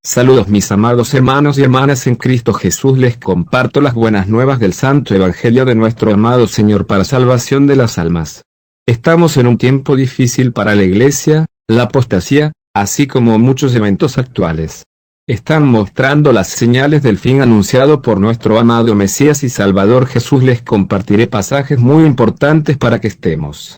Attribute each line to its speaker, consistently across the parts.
Speaker 1: Saludos mis amados hermanos y hermanas en Cristo Jesús, les comparto las buenas nuevas del Santo Evangelio de nuestro amado Señor para salvación de las almas. Estamos en un tiempo difícil para la Iglesia, la apostasía, así como muchos eventos actuales. Están mostrando las señales del fin anunciado por nuestro amado Mesías y Salvador Jesús. Les compartiré pasajes muy importantes para que estemos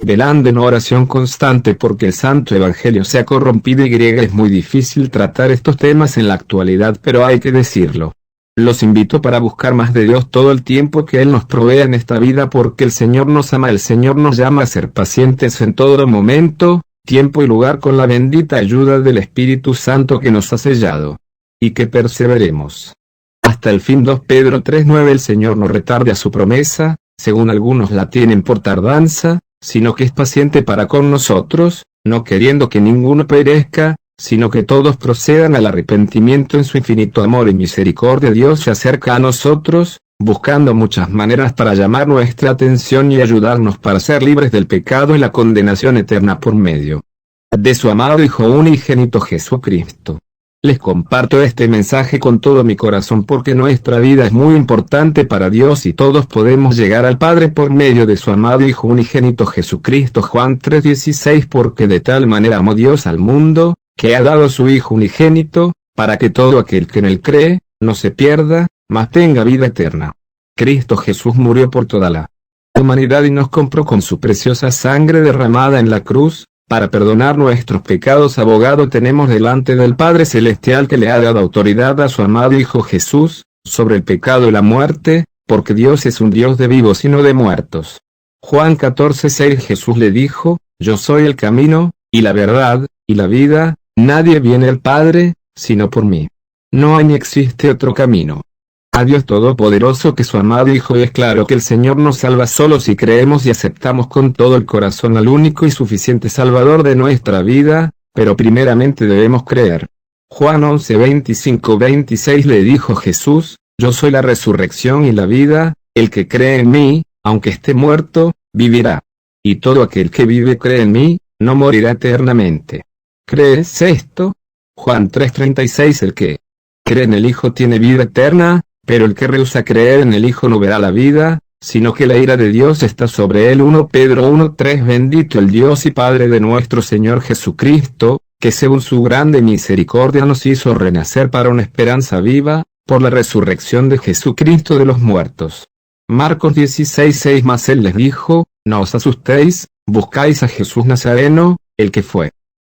Speaker 1: velando en oración constante, porque el Santo Evangelio se ha corrompido y es muy difícil tratar estos temas en la actualidad, pero hay que decirlo. Los invito para buscar más de Dios todo el tiempo que Él nos provea en esta vida, porque el Señor nos ama, el Señor nos llama a ser pacientes en todo momento, tiempo y lugar, con la bendita ayuda del Espíritu Santo que nos ha sellado. Y que perseveremos hasta el fin. 2 Pedro 3:9. El Señor no retarda su promesa, según algunos la tienen por tardanza, sino que es paciente para con nosotros, no queriendo que ninguno perezca, sino que todos procedan al arrepentimiento. En su infinito amor y misericordia Dios se acerca a nosotros, buscando muchas maneras para llamar nuestra atención y ayudarnos para ser libres del pecado y la condenación eterna por medio de su amado Hijo unigénito Jesucristo. Les comparto este mensaje con todo mi corazón porque nuestra vida es muy importante para Dios y todos podemos llegar al Padre por medio de su amado Hijo unigénito Jesucristo. Juan 3:16. Porque de tal manera amó Dios al mundo, que ha dado a su Hijo unigénito, para que todo aquel que en él cree, no se pierda, mas tenga vida eterna. Cristo Jesús murió por toda la humanidad y nos compró con su preciosa sangre derramada en la cruz, para perdonar nuestros pecados. Abogado tenemos delante del Padre Celestial, que le ha dado autoridad a su amado Hijo Jesús, sobre el pecado y la muerte, porque Dios es un Dios de vivos y no de muertos. Juan 14:6. Jesús le dijo: Yo soy el camino, y la verdad, y la vida, nadie viene al Padre, sino por mí. No hay ni existe otro camino a Dios Todopoderoso que su amado Hijo. Y es claro que el Señor nos salva solo si creemos y aceptamos con todo el corazón al único y suficiente Salvador de nuestra vida, pero primeramente debemos creer. Juan 11:25-26. Le dijo Jesús: Yo soy la resurrección y la vida, el que cree en mí, aunque esté muerto, vivirá. Y todo aquel que vive y cree en mí, no morirá eternamente. ¿Crees esto? Juan 3:36. El que cree en el Hijo tiene vida eterna, pero el que rehúsa creer en el Hijo no verá la vida, sino que la ira de Dios está sobre él. 1 Pedro 1:3. Bendito el Dios y Padre de nuestro Señor Jesucristo, que según su grande misericordia nos hizo renacer para una esperanza viva, por la resurrección de Jesucristo de los muertos. Marcos 16:6. Mas él les dijo: No os asustéis, buscáis a Jesús Nazareno, el que fue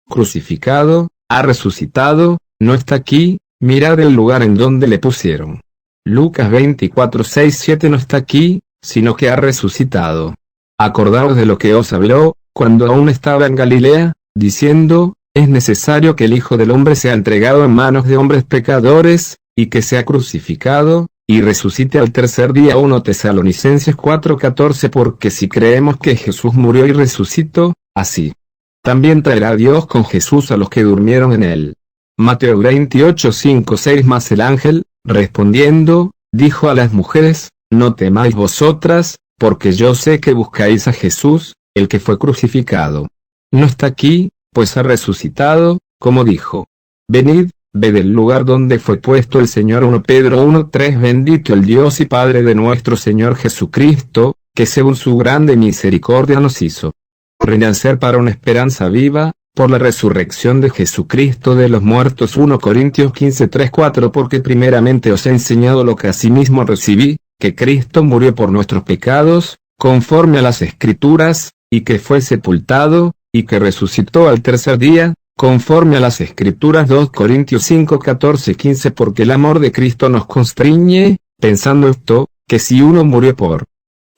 Speaker 1: crucificado, ha resucitado, no está aquí, mirad el lugar en donde le pusieron. Lucas 24:6-7. No está aquí, sino que ha resucitado. Acordaos de lo que os habló, cuando aún estaba en Galilea, diciendo: Es necesario que el Hijo del Hombre sea entregado en manos de hombres pecadores, y que sea crucificado, y resucite al tercer día. 1 Tesalonicenses 4:14. Porque si creemos que Jesús murió y resucitó, así también traerá Dios con Jesús a los que durmieron en él. Mateo 28:5-6. Mas el ángel, respondiendo, dijo a las mujeres: No temáis vosotras, porque yo sé que buscáis a Jesús, el que fue crucificado. No está aquí, pues ha resucitado, como dijo. Venid, ved el lugar donde fue puesto el Señor. 1 Pedro 1:3. Bendito el Dios y Padre de nuestro Señor Jesucristo, que según su grande misericordia nos hizo renacer para una esperanza viva, por la resurrección de Jesucristo de los muertos. 1 Corintios 15:3-4. Porque primeramente os he enseñado lo que asimismo recibí, que Cristo murió por nuestros pecados, conforme a las Escrituras, y que fue sepultado, y que resucitó al tercer día, conforme a las Escrituras. 2 Corintios 5:14-15. Porque el amor de Cristo nos constriñe, pensando esto, que si uno murió por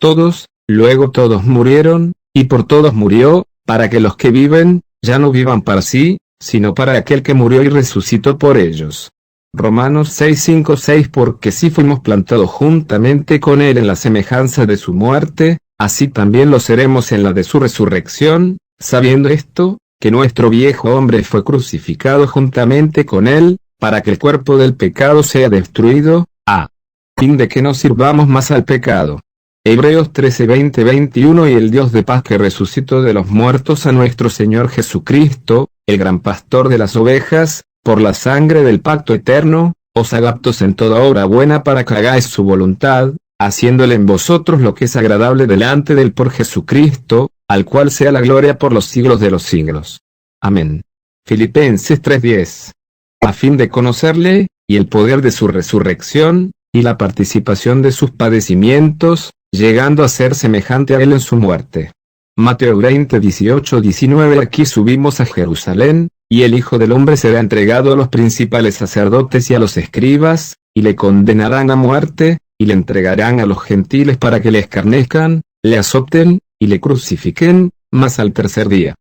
Speaker 1: todos, luego todos murieron, y por todos murió, para que los que viven, ya no vivan para sí, sino para aquel que murió y resucitó por ellos. Romanos 6:5-6. Porque si fuimos plantados juntamente con él en la semejanza de su muerte, así también lo seremos en la de su resurrección, sabiendo esto, que nuestro viejo hombre fue crucificado juntamente con él, para que el cuerpo del pecado sea destruido, a fin de que no sirvamos más al pecado. Hebreos 13:20-21. Y el Dios de paz, que resucitó de los muertos a nuestro Señor Jesucristo, el gran pastor de las ovejas, por la sangre del pacto eterno, os haga aptos en toda obra buena para que hagáis su voluntad, haciéndole en vosotros lo que es agradable delante del por Jesucristo, al cual sea la gloria por los siglos de los siglos. Amén. Filipenses 3:10. A fin de conocerle, y el poder de su resurrección, y la participación de sus padecimientos, llegando a ser semejante a él en su muerte. Mateo 20:18-19. Aquí subimos a Jerusalén, y el Hijo del Hombre será entregado a los principales sacerdotes y a los escribas, y le condenarán a muerte, y le entregarán a los gentiles para que le escarnezcan, le azoten, y le crucifiquen, mas al tercer día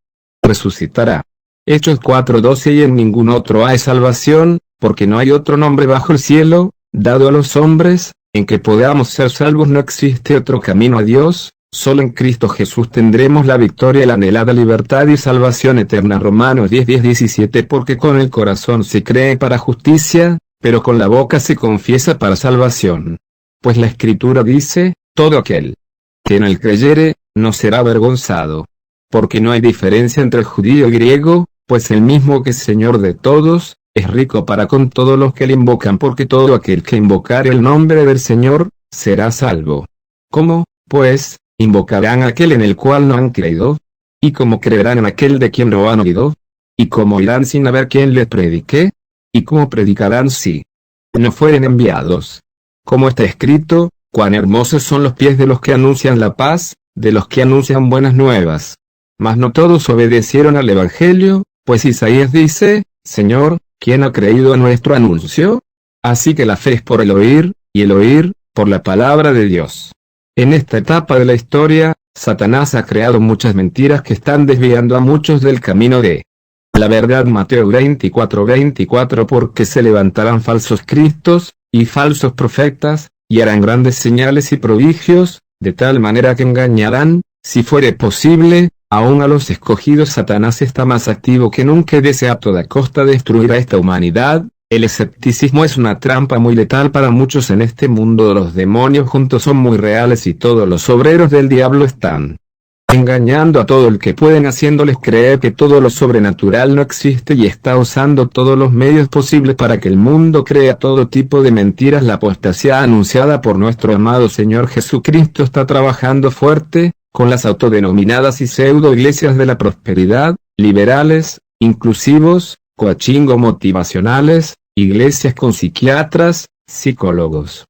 Speaker 1: resucitará. Hechos 4:12. Y en ningún otro hay salvación, porque no hay otro nombre bajo el cielo, dado a los hombres, en que podamos ser salvos. No existe otro camino a Dios, solo en Cristo Jesús tendremos la victoria y la anhelada libertad y salvación eterna. Romanos 10:17. Porque con el corazón se cree para justicia, pero con la boca se confiesa para salvación. Pues la Escritura dice, todo aquel que en él creyere, no será avergonzado. Porque no hay diferencia entre judío y griego, pues el mismo que es Señor de todos, es rico para con todos los que le invocan, porque todo aquel que invocare el nombre del Señor, será salvo. ¿Cómo, pues, invocarán a aquel en el cual no han creído? ¿Y cómo creerán en aquel de quien no han oído? ¿Y cómo irán sin haber quien les predique? ¿Y cómo predicarán si no fueren enviados? Como está escrito, cuán hermosos son los pies de los que anuncian la paz, de los que anuncian buenas nuevas. Mas no todos obedecieron al Evangelio, pues Isaías dice, Señor, ¿quién ha creído a nuestro anuncio? Así que la fe es por el oír, y el oír, por la palabra de Dios. En esta etapa de la historia, Satanás ha creado muchas mentiras que están desviando a muchos del camino de la verdad. Mateo 24:24. Porque se levantarán falsos cristos, y falsos profetas, y harán grandes señales y prodigios, de tal manera que engañarán, si fuere posible, aún a los escogidos. Satanás está más activo que nunca y desea a toda costa destruir a esta humanidad. El escepticismo es una trampa muy letal para muchos en este mundo. Los demonios juntos son muy reales y todos los obreros del diablo están engañando a todo el que pueden, haciéndoles creer que todo lo sobrenatural no existe, y está usando todos los medios posibles para que el mundo crea todo tipo de mentiras. La apostasía anunciada por nuestro amado Señor Jesucristo está trabajando fuerte, con las autodenominadas y pseudo iglesias de la prosperidad, liberales, inclusivos, coachingo motivacionales, iglesias con psiquiatras, psicólogos.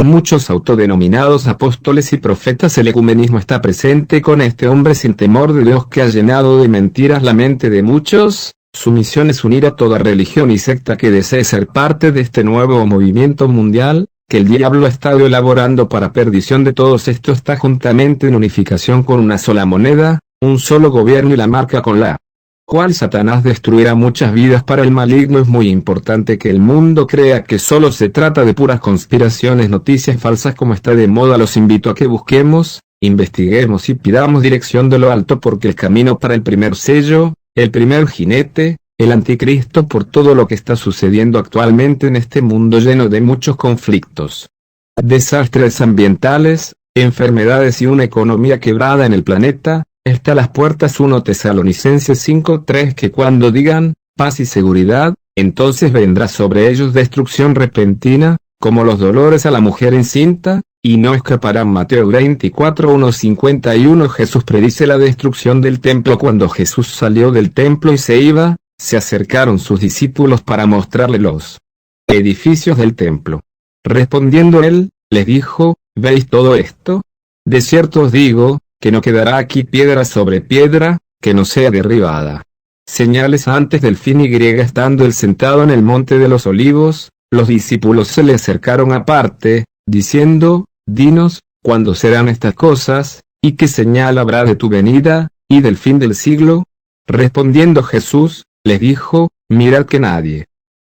Speaker 1: Muchos autodenominados apóstoles y profetas. El ecumenismo está presente con este hombre sin temor de Dios que ha llenado de mentiras la mente de muchos. Su misión es unir a toda religión y secta que desee ser parte de este nuevo movimiento mundial, que el diablo ha estado elaborando para perdición de todos. Esto está juntamente en unificación con una sola moneda, un solo gobierno y la marca con la cual Satanás destruirá muchas vidas. Para el maligno es muy importante que el mundo crea que solo se trata de puras conspiraciones, noticias falsas como está de moda. Los invito a que busquemos, investiguemos y pidamos dirección de lo alto, porque el camino para el primer sello, el primer jinete, el anticristo, por todo lo que está sucediendo actualmente en este mundo lleno de muchos conflictos, desastres ambientales, enfermedades y una economía quebrada en el planeta, está a las puertas. 1 Tesalonicenses 5:3. Que cuando digan paz y seguridad, entonces vendrá sobre ellos destrucción repentina, como los dolores a la mujer encinta, y no escaparán. Mateo 24:1-51. Jesús predice la destrucción del templo. Cuando Jesús salió del templo y se iba, se acercaron sus discípulos para mostrarle los edificios del templo. Respondiendo él, les dijo, ¿veis todo esto? De cierto os digo, que no quedará aquí piedra sobre piedra, que no sea derribada. Señales antes del fin. Y estando él sentado en el monte de los olivos, los discípulos se le acercaron aparte, diciendo, dinos, ¿cuándo serán estas cosas, y qué señal habrá de tu venida, y del fin del siglo? Respondiendo Jesús, les dijo, mirad que nadie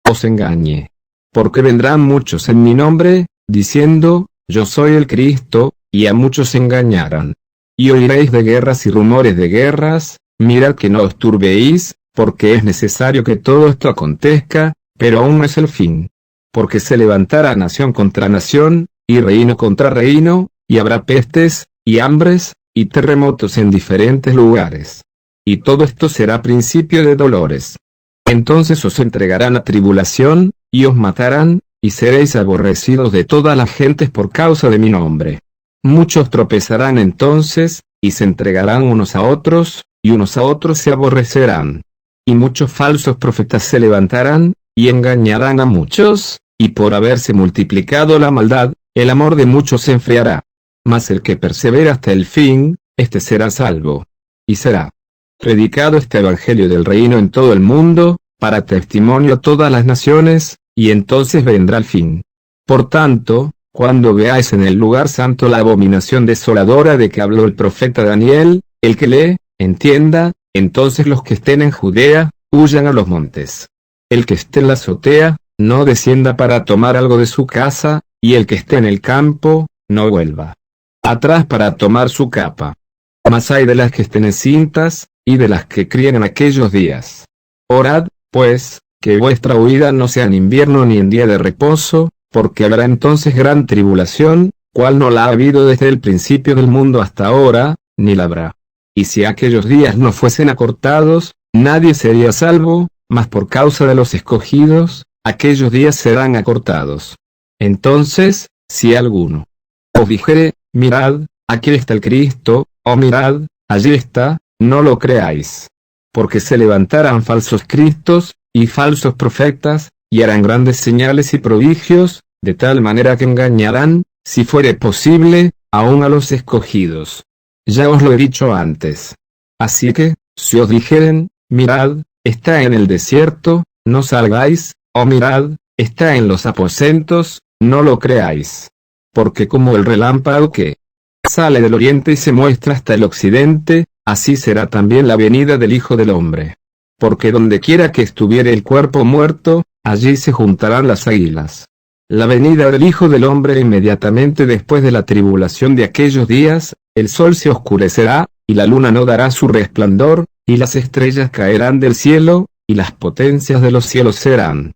Speaker 1: os engañe. Porque vendrán muchos en mi nombre, diciendo, yo soy el Cristo, y a muchos engañarán. Y oiréis de guerras y rumores de guerras. Mirad que no os turbéis, porque es necesario que todo esto acontezca, pero aún no es el fin. Porque se levantará nación contra nación, y reino contra reino, y habrá pestes, y hambres, y terremotos en diferentes lugares. Y todo esto será principio de dolores. Entonces os entregarán a tribulación, y os matarán, y seréis aborrecidos de todas las gentes por causa de mi nombre. Muchos tropezarán entonces, y se entregarán unos a otros, y unos a otros se aborrecerán. Y muchos falsos profetas se levantarán, y engañarán a muchos, y por haberse multiplicado la maldad, el amor de muchos se enfriará. Mas el que persevera hasta el fin, éste será salvo. Y será predicado este evangelio del reino en todo el mundo, para testimonio a todas las naciones, y entonces vendrá el fin. Por tanto, cuando veáis en el lugar santo la abominación desoladora de que habló el profeta Daniel, el que lee, entienda, entonces los que estén en Judea, huyan a los montes. El que esté en la azotea, no descienda para tomar algo de su casa, y el que esté en el campo, no vuelva atrás para tomar su capa. Mas hay de las que estén encintas, y de las que críen en aquellos días. Orad, pues, que vuestra huida no sea en invierno ni en día de reposo, porque habrá entonces gran tribulación, cual no la ha habido desde el principio del mundo hasta ahora, ni la habrá. Y si aquellos días no fuesen acortados, nadie sería salvo, mas por causa de los escogidos, aquellos días serán acortados. Entonces, si alguno os dijere, mirad, aquí está el Cristo, o mirad, allí está, no lo creáis. Porque se levantarán falsos cristos, y falsos profetas, y harán grandes señales y prodigios, de tal manera que engañarán, si fuere posible, aun a los escogidos. Ya os lo he dicho antes. Así que, si os dijeren, mirad, está en el desierto, no salgáis, o mirad, está en los aposentos, no lo creáis. Porque como el relámpago que sale del oriente y se muestra hasta el occidente, así será también la venida del Hijo del Hombre. Porque donde quiera que estuviere el cuerpo muerto, allí se juntarán las águilas. La venida del Hijo del Hombre inmediatamente después de la tribulación de aquellos días, el sol se oscurecerá, y la luna no dará su resplandor, y las estrellas caerán del cielo, y las potencias de los cielos serán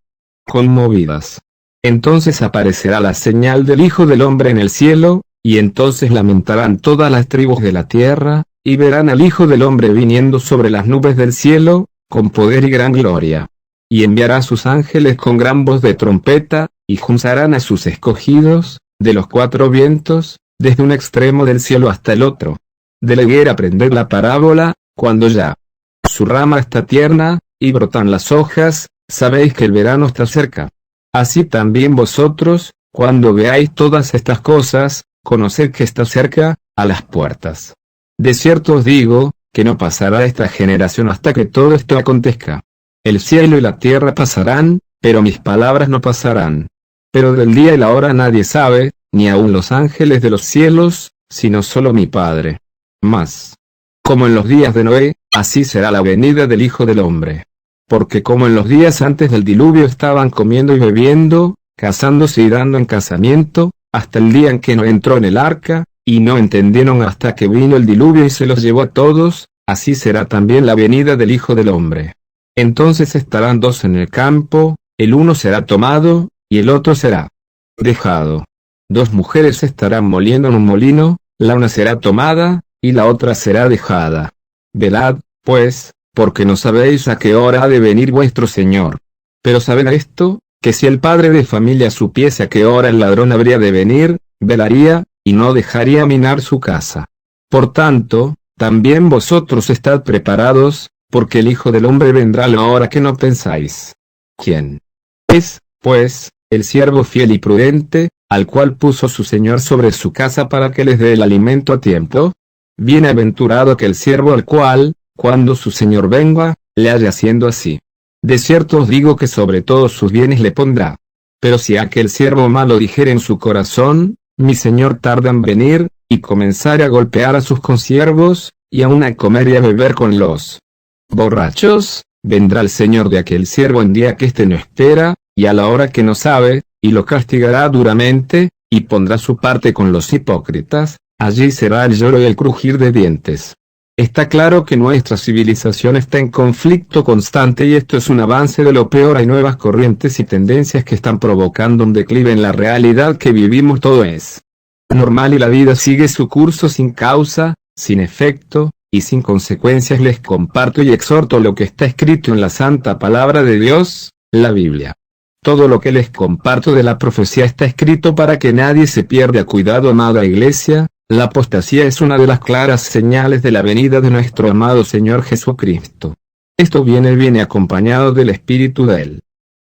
Speaker 1: conmovidas. Entonces aparecerá la señal del Hijo del Hombre en el cielo, y entonces lamentarán todas las tribus de la tierra, y verán al Hijo del Hombre viniendo sobre las nubes del cielo, con poder y gran gloria. Y enviará a sus ángeles con gran voz de trompeta, y juntarán a sus escogidos, de los cuatro vientos, desde un extremo del cielo hasta el otro. De la higuera aprended la parábola, cuando ya su rama está tierna, y brotan las hojas, sabéis que el verano está cerca. Así también vosotros, cuando veáis todas estas cosas, conoced que está cerca, a las puertas. De cierto os digo, que no pasará esta generación hasta que todo esto acontezca. El cielo y la tierra pasarán, pero mis palabras no pasarán. Pero del día y la hora nadie sabe, ni aun los ángeles de los cielos, sino solo mi Padre. Mas, como en los días de Noé, así será la venida del Hijo del Hombre. Porque como en los días antes del diluvio estaban comiendo y bebiendo, casándose y dando en casamiento, hasta el día en que no entró en el arca, y no entendieron hasta que vino el diluvio y se los llevó a todos, así será también la venida del Hijo del Hombre. Entonces estarán dos en el campo, el uno será tomado, y el otro será dejado. Dos mujeres estarán moliendo en un molino, la una será tomada, y la otra será dejada. Velad, pues, porque no sabéis a qué hora ha de venir vuestro Señor. Pero sabed esto, que si el padre de familia supiese a qué hora el ladrón habría de venir, velaría, y no dejaría minar su casa. Por tanto, también vosotros estad preparados, porque el Hijo del Hombre vendrá a la hora que no pensáis. ¿Quién es, pues, el siervo fiel y prudente, al cual puso su Señor sobre su casa para que les dé el alimento a tiempo? Bienaventurado aquel siervo al cual, cuando su Señor venga, le haya haciendo así. De cierto os digo que sobre todos sus bienes le pondrá. Pero si aquel siervo malo dijere en su corazón, mi Señor tarda en venir, y comenzare a golpear a sus consiervos, y aun a comer y a beber con los borrachos, vendrá el Señor de aquel siervo en día que éste no espera, y a la hora que no sabe, y lo castigará duramente, y pondrá su parte con los hipócritas, allí será el lloro y el crujir de dientes. Está claro que nuestra civilización está en conflicto constante y esto es un avance de lo peor. Hay nuevas corrientes y tendencias que están provocando un declive en la realidad que vivimos. Todo es normal y la vida sigue su curso sin causa, sin efecto, y sin consecuencias les comparto y exhorto lo que está escrito en la santa palabra de Dios, la Biblia. Todo lo que les comparto de la profecía está escrito para que nadie se pierda. Cuidado, amada iglesia, la apostasía es una de las claras señales de la venida de nuestro amado Señor Jesucristo. Esto viene acompañado del espíritu del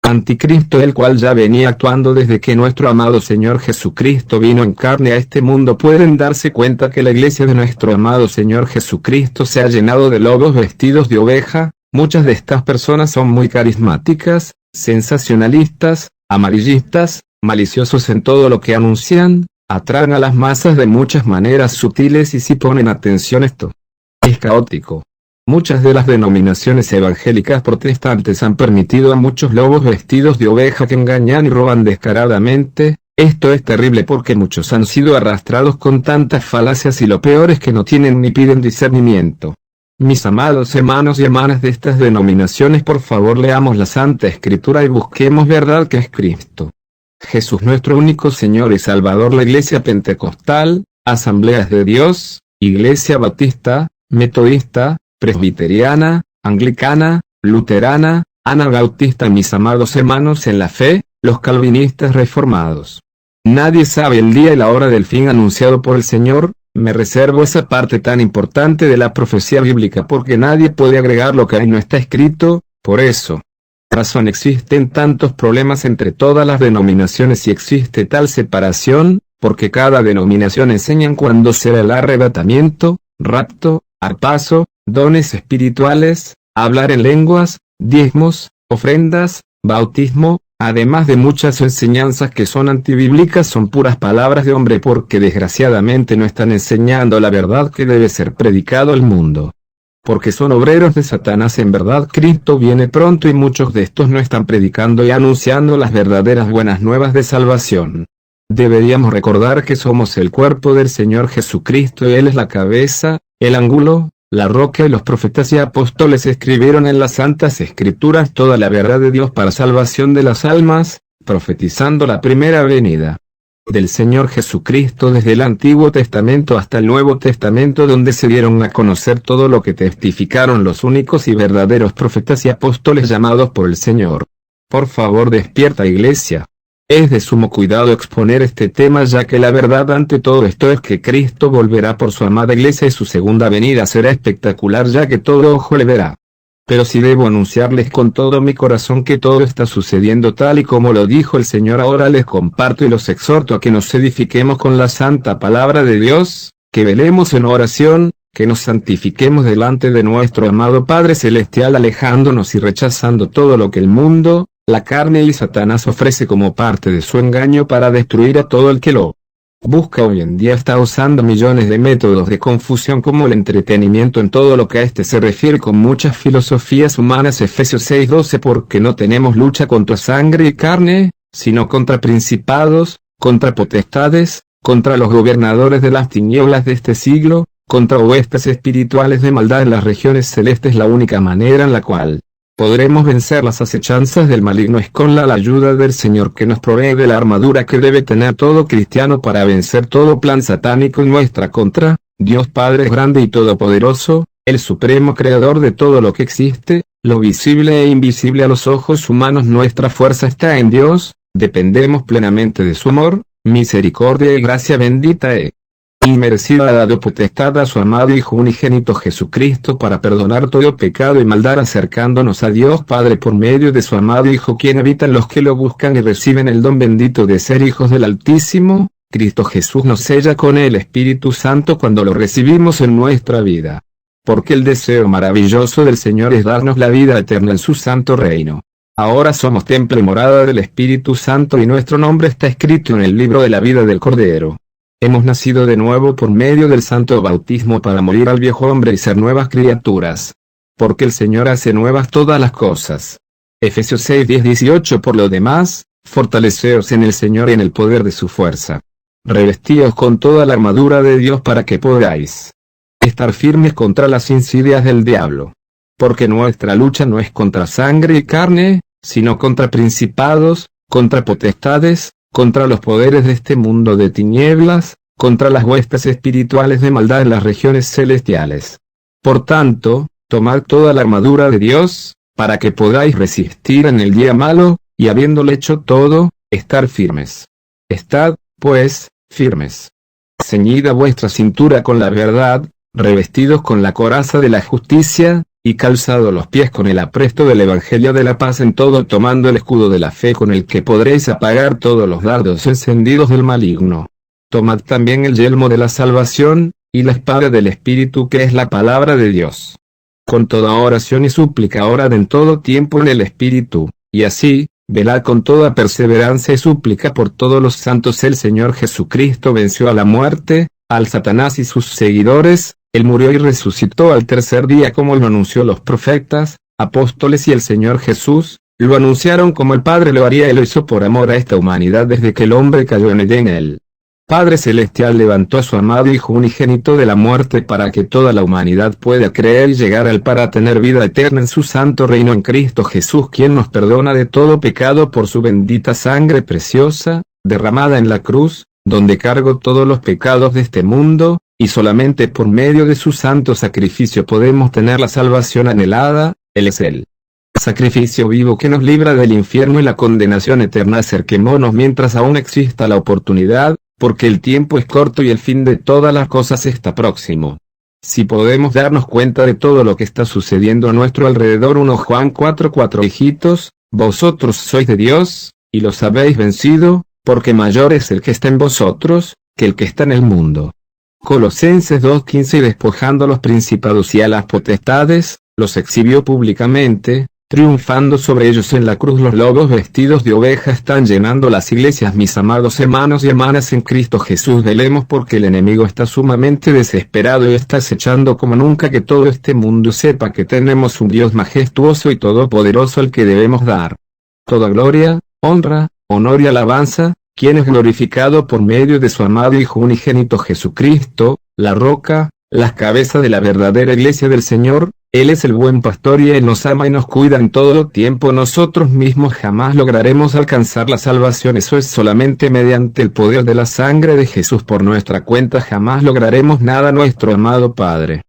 Speaker 1: Anticristo, el cual ya venía actuando desde que nuestro amado Señor Jesucristo vino en carne a este mundo. Pueden darse cuenta que la iglesia de nuestro amado Señor Jesucristo se ha llenado de lobos vestidos de oveja. Muchas de estas personas son muy carismáticas, sensacionalistas, amarillistas, maliciosos en todo lo que anuncian, atraen a las masas de muchas maneras sutiles y si ponen atención esto es caótico. Muchas de las denominaciones evangélicas protestantes han permitido a muchos lobos vestidos de oveja que engañan y roban descaradamente. Esto es terrible porque muchos han sido arrastrados con tantas falacias y lo peor es que no tienen ni piden discernimiento. Mis amados hermanos y hermanas de estas denominaciones, por favor leamos la Santa Escritura y busquemos verdad, que es Cristo Jesús nuestro único Señor y Salvador. La Iglesia Pentecostal, Asambleas de Dios, Iglesia Bautista, Metodista, Presbiteriana, Anglicana, Luterana, Anabautista. Mis amados hermanos en la fe, los calvinistas reformados. Nadie sabe el día y la hora del fin anunciado por el Señor. Me reservo esa parte tan importante de la profecía bíblica porque nadie puede agregar lo que ahí no está escrito. Por eso razón existen tantos problemas entre todas las denominaciones y existe tal separación, porque cada denominación enseñan cuándo será el arrebatamiento, rapto, arpazo, dones espirituales, hablar en lenguas, diezmos, ofrendas, bautismo, además de muchas enseñanzas que son antibíblicas. Son puras palabras de hombre porque desgraciadamente no están enseñando la verdad que debe ser predicado al mundo. Porque son obreros de Satanás. En verdad Cristo viene pronto y muchos de estos no están predicando y anunciando las verdaderas buenas nuevas de salvación. Deberíamos recordar que somos el cuerpo del Señor Jesucristo y Él es la cabeza, el ángulo, la roca, y los profetas y apóstoles escribieron en las Santas Escrituras toda la verdad de Dios para salvación de las almas, profetizando la primera venida del Señor Jesucristo desde el Antiguo Testamento hasta el Nuevo Testamento, donde se dieron a conocer todo lo que testificaron los únicos y verdaderos profetas y apóstoles llamados por el Señor. Por favor, despierta, iglesia. Es de sumo cuidado exponer este tema, ya que la verdad ante todo esto es que Cristo volverá por su amada iglesia y su segunda venida será espectacular, ya que todo ojo le verá. Pero si debo anunciarles con todo mi corazón que todo está sucediendo tal y como lo dijo el Señor, ahora les comparto y los exhorto a que nos edifiquemos con la santa palabra de Dios, que velemos en oración, que nos santifiquemos delante de nuestro amado Padre Celestial, alejándonos y rechazando todo lo que el mundo, la carne y Satanás ofrece como parte de su engaño para destruir a todo el que lo busca. Hoy en día está usando millones de métodos de confusión como el entretenimiento en todo lo que a este se refiere, con muchas filosofías humanas. Efesios 6:12. Porque no tenemos lucha contra sangre y carne, sino contra principados, contra potestades, contra los gobernadores de las tinieblas de este siglo, contra huestes espirituales de maldad en las regiones celestes. La única manera en la cual podremos vencer las acechanzas del maligno es con la ayuda del Señor, que nos provee de la armadura que debe tener todo cristiano para vencer todo plan satánico en nuestra contra. Dios Padre es grande y todopoderoso, el supremo creador de todo lo que existe, lo visible e invisible a los ojos humanos. Nuestra fuerza está en Dios, dependemos plenamente de su amor, misericordia y gracia bendita y merecida. Ha dado potestad a su amado Hijo unigénito Jesucristo para perdonar todo pecado y maldad, acercándonos a Dios Padre por medio de su amado Hijo, quien habita en los que lo buscan y reciben el don bendito de ser hijos del Altísimo. Cristo Jesús nos sella con el Espíritu Santo cuando lo recibimos en nuestra vida. Porque el deseo maravilloso del Señor es darnos la vida eterna en su santo reino. Ahora somos templo y morada del Espíritu Santo y nuestro nombre está escrito en el libro de la vida del Cordero. Hemos nacido de nuevo por medio del santo bautismo para morir al viejo hombre y ser nuevas criaturas. Porque el Señor hace nuevas todas las cosas. Efesios 6:10-18. Por lo demás, fortaleceos en el Señor y en el poder de su fuerza. Revestíos con toda la armadura de Dios para que podáis estar firmes contra las insidias del diablo. Porque nuestra lucha no es contra sangre y carne, sino contra principados, contra potestades, contra los poderes de este mundo de tinieblas, contra las huestes espirituales de maldad en las regiones celestiales. Por tanto, tomad toda la armadura de Dios, para que podáis resistir en el día malo, y habiéndolo hecho todo, estar firmes. Estad, pues, firmes. Ceñida vuestra cintura con la verdad, revestidos con la coraza de la justicia, y calzado los pies con el apresto del Evangelio de la paz, en todo tomando el escudo de la fe con el que podréis apagar todos los dardos encendidos del maligno. Tomad también el yelmo de la salvación, y la espada del Espíritu, que es la palabra de Dios. Con toda oración y súplica orad en todo tiempo en el Espíritu, y así, velad con toda perseverancia y súplica por todos los santos. El Señor Jesucristo venció a la muerte, al Satanás y sus seguidores. Él murió y resucitó al tercer día, como lo anunció los profetas, apóstoles y el Señor Jesús. Lo anunciaron como el Padre lo haría, y lo hizo por amor a esta humanidad desde que el hombre cayó en él. Padre Celestial levantó a su amado Hijo unigénito de la muerte para que toda la humanidad pueda creer y llegar al para tener vida eterna en su santo reino en Cristo Jesús, quien nos perdona de todo pecado por su bendita sangre preciosa, derramada en la cruz, donde cargó todos los pecados de este mundo, y solamente por medio de su santo sacrificio podemos tener la salvación anhelada. Él es el sacrificio vivo que nos libra del infierno y la condenación eterna. Acerquémonos mientras aún exista la oportunidad, porque el tiempo es corto y el fin de todas las cosas está próximo. Si podemos darnos cuenta de todo lo que está sucediendo a nuestro alrededor. 1 Juan 4:4 Hijitos, vosotros sois de Dios, y los habéis vencido, porque mayor es el que está en vosotros, que el que está en el mundo. Colosenses 2:15 Y despojando a los principados y a las potestades, los exhibió públicamente, triunfando sobre ellos en la cruz. Los lobos vestidos de oveja están llenando las iglesias. Mis amados hermanos y hermanas en Cristo Jesús, velemos porque el enemigo está sumamente desesperado y está acechando como nunca que todo este mundo sepa que tenemos un Dios majestuoso y todopoderoso al que debemos dar toda gloria, honra, honor y alabanza, quien es glorificado por medio de su amado Hijo unigénito Jesucristo, la roca, la cabeza de la verdadera iglesia del Señor. Él es el buen pastor y Él nos ama y nos cuida en todo tiempo. Nosotros mismos jamás lograremos alcanzar la salvación, eso es solamente mediante el poder de la sangre de Jesús. Por nuestra cuenta jamás lograremos nada. Nuestro amado Padre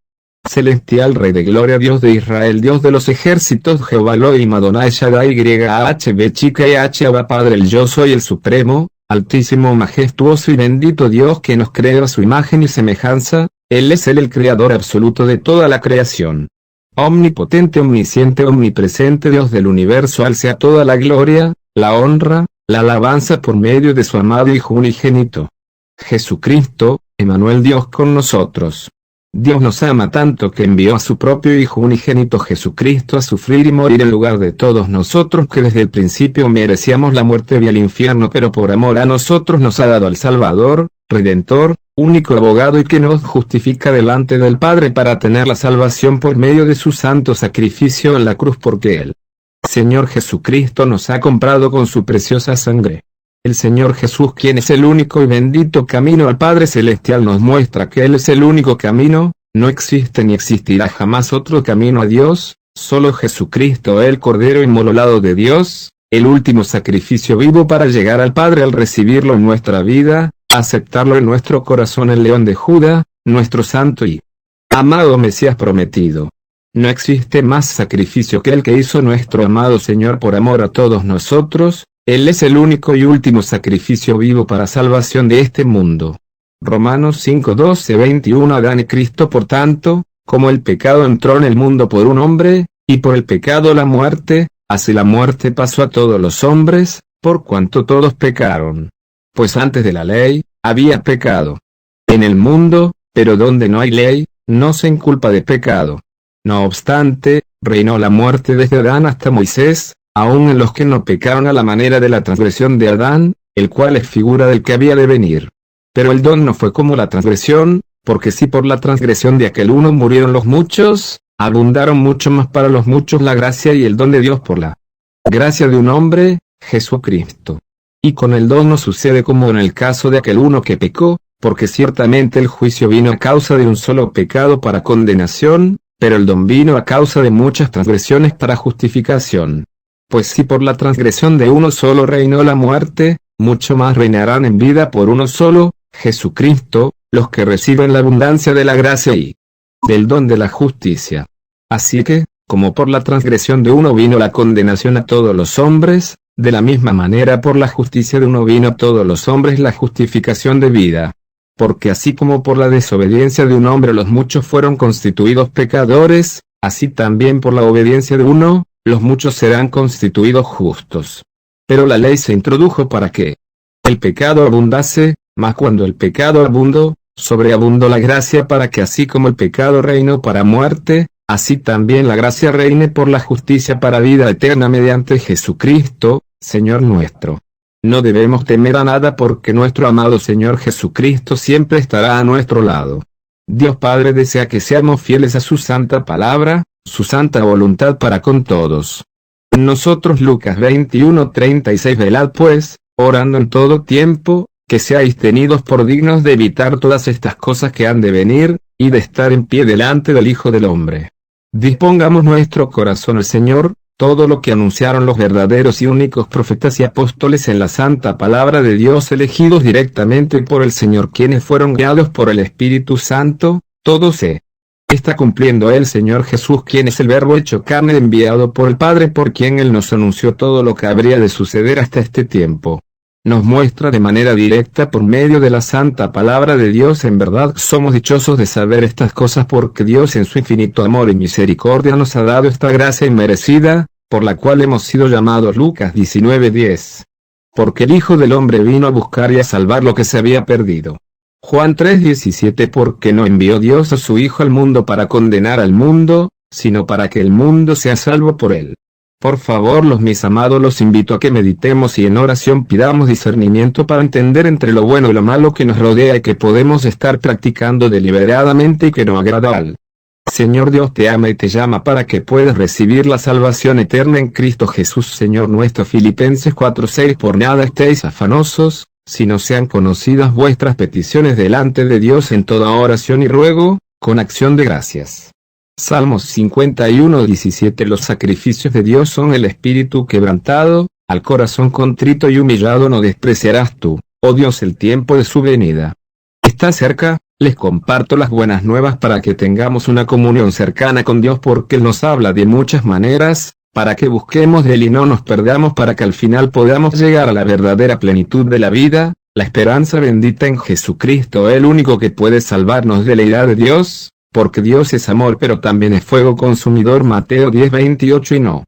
Speaker 1: Celestial, Rey de Gloria, Dios de Israel, Dios de los ejércitos, Jehová Elohim Adonai Shaddai YHB chica y Abba Padre, el Yo Soy, el Supremo, Altísimo, majestuoso y bendito Dios que nos creó a su imagen y semejanza. Él es el creador absoluto de toda la creación. Omnipotente, omnisciente, omnipresente Dios del universo, al sea toda la gloria, la honra, la alabanza por medio de su amado Hijo unigénito Jesucristo, Emmanuel, Dios con nosotros. Dios nos ama tanto que envió a su propio Hijo unigénito Jesucristo a sufrir y morir en lugar de todos nosotros, que desde el principio merecíamos la muerte y el infierno, pero por amor a nosotros nos ha dado al Salvador, Redentor, único abogado y que nos justifica delante del Padre para tener la salvación por medio de su santo sacrificio en la cruz, porque el Señor Jesucristo nos ha comprado con su preciosa sangre. El Señor Jesús, quien es el único y bendito camino al Padre Celestial, nos muestra que Él es el único camino. No existe ni existirá jamás otro camino a Dios, solo Jesucristo, el Cordero inmolado de Dios, el último sacrificio vivo para llegar al Padre. Al recibirlo en nuestra vida, aceptarlo en nuestro corazón, el León de Judá, nuestro santo y amado Mesías prometido. No existe más sacrificio que el que hizo nuestro amado Señor por amor a todos nosotros. Él es el único y último sacrificio vivo para salvación de este mundo. Romanos 5:12-21 Adán y Cristo. Por tanto, como el pecado entró en el mundo por un hombre, y por el pecado la muerte, así la muerte pasó a todos los hombres, por cuanto todos pecaron. Pues antes de la ley, había pecado en el mundo, pero donde no hay ley, no se inculpa de pecado. No obstante, reinó la muerte desde Adán hasta Moisés, aun en los que no pecaron a la manera de la transgresión de Adán, el cual es figura del que había de venir. Pero el don no fue como la transgresión, porque si por la transgresión de aquel uno murieron los muchos, abundaron mucho más para los muchos la gracia y el don de Dios por la gracia de un hombre, Jesucristo. Y con el don no sucede como en el caso de aquel uno que pecó, porque ciertamente el juicio vino a causa de un solo pecado para condenación, pero el don vino a causa de muchas transgresiones para justificación. Pues si por la transgresión de uno solo reinó la muerte, mucho más reinarán en vida por uno solo, Jesucristo, los que reciben la abundancia de la gracia y del don de la justicia. Así que, como por la transgresión de uno vino la condenación a todos los hombres, de la misma manera por la justicia de uno vino a todos los hombres la justificación de vida. Porque así como por la desobediencia de un hombre los muchos fueron constituidos pecadores, así también por la obediencia de uno, los muchos serán constituidos justos. Pero la ley se introdujo para que el pecado abundase, mas cuando el pecado abundó, sobreabundó la gracia para que así como el pecado reinó para muerte, así también la gracia reine por la justicia para vida eterna mediante Jesucristo, Señor nuestro. No debemos temer a nada porque nuestro amado Señor Jesucristo siempre estará a nuestro lado. Dios Padre desea que seamos fieles a su santa palabra, su santa voluntad para con todos. Nosotros Lucas 21:36 velad pues, orando en todo tiempo, que seáis tenidos por dignos de evitar todas estas cosas que han de venir, y de estar en pie delante del Hijo del Hombre. Dispongamos nuestro corazón al Señor, todo lo que anunciaron los verdaderos y únicos profetas y apóstoles en la santa palabra de Dios elegidos directamente por el Señor quienes fueron guiados por el Espíritu Santo, todo se está cumpliendo el Señor Jesús quien es el Verbo hecho carne enviado por el Padre por quien Él nos anunció todo lo que habría de suceder hasta este tiempo. Nos muestra de manera directa por medio de la santa palabra de Dios. En verdad somos dichosos de saber estas cosas porque Dios en su infinito amor y misericordia nos ha dado esta gracia inmerecida, por la cual hemos sido llamados. Lucas 19:10. Porque el Hijo del Hombre vino a buscar y a salvar lo que se había perdido. Juan 3:17. Porque no envió Dios a su Hijo al mundo para condenar al mundo, sino para que el mundo sea salvo por él. Por favor, mis amados, los invito a que meditemos y en oración pidamos discernimiento para entender entre lo bueno y lo malo que nos rodea y que podemos estar practicando deliberadamente y que no agrada al Señor. Dios te ama y te llama para que puedas recibir la salvación eterna en Cristo Jesús Señor nuestro. Filipenses 4:6. Por nada estéis afanosos, sino sean conocidas vuestras peticiones delante de Dios en toda oración y ruego, con acción de gracias. Salmos 51:17. Los sacrificios de Dios son el espíritu quebrantado, al corazón contrito y humillado no despreciarás tú, oh Dios, el tiempo de su venida. Está cerca. Les comparto las buenas nuevas para que tengamos una comunión cercana con Dios porque Él nos habla de muchas maneras, para que busquemos de Él y no nos perdamos para que al final podamos llegar a la verdadera plenitud de la vida, la esperanza bendita en Jesucristo, el único que puede salvarnos de la ira de Dios. Porque Dios es amor pero también es fuego consumidor. Mateo 10:28. Y no